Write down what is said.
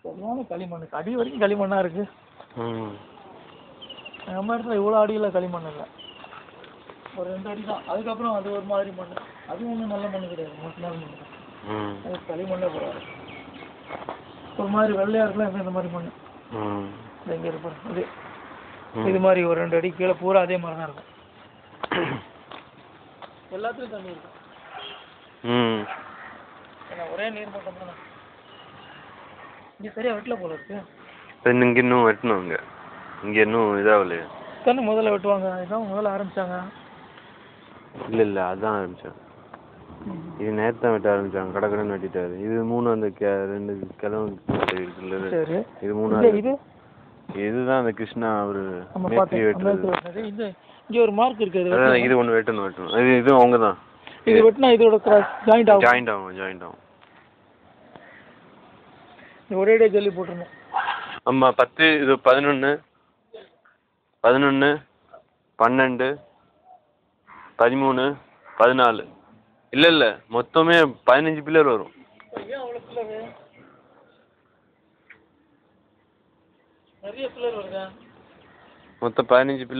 சரியான களிமண், அடி வரைக்கும் களிமண்ணா இருக்கு. நம்ம இடத்துல இவ்வளோ அடியில் களிமண் இல்லை, ஒரு 2 அடி தான். அதுக்கப்புறம் அது ஒரு மாதிரி மண், அது ஒன்றும் நல்ல மண் கிடையாது, மொத்தமாக மண். அது களிமண்ணே போடாது, ஒரு மாதிரி வெள்ளையா இருக்கலாம். இந்த மாதிரி மண் எங்கே இருப்போம் இது, இது மாதிரி ஒரு 2 அடி கீழே பூரா அதே மாதிரி தான் இருக்கும். எல்லாத்துலையும் தண்ணி இருக்கும். ஏன்னா ஒரே நீர் மட்டம் தான். இங்கே சரியா வெட்டல போல இருக்கு. இங்கே இன்னும் வெட்டணும், இங்கே இன்னும் இதாகலையே. தானே முதல்ல வெட்டுவாங்க, இதான் முதல்ல ஆரம்பிச்சாங்க. இல்லை அதான் ஆரம்பிச்சாங்க. இது நேற்று தான் வெட்ட ஆரம்பிச்சாங்க, கடற்கடன் வெட்டிட்டாரு. இது 3 அந்த 2 கிழமை இருக்குல்ல, இது 3. இதுதான் அந்த கிருஷ்ணா அவரு வெட்டுறது. இங்கே ஒரு மார்க் இருக்கு, இது ஒன்று வெட்டணும். இது அவங்க தான். இது வெட்டினா இதோட ஜாயிண்ட் ஆகும். ஒரேடியாக ஜல்லி போட்டுருணும். ஆமாம், 10, இது 11, 12, 13, 14. இல்லை மொத்தமே 15 பில்லர் வரும். ஏன் அவ்வளோ பில்லர்? நிறைய பில்லர் வருதா? மொத்தம் 15 பில்லர்.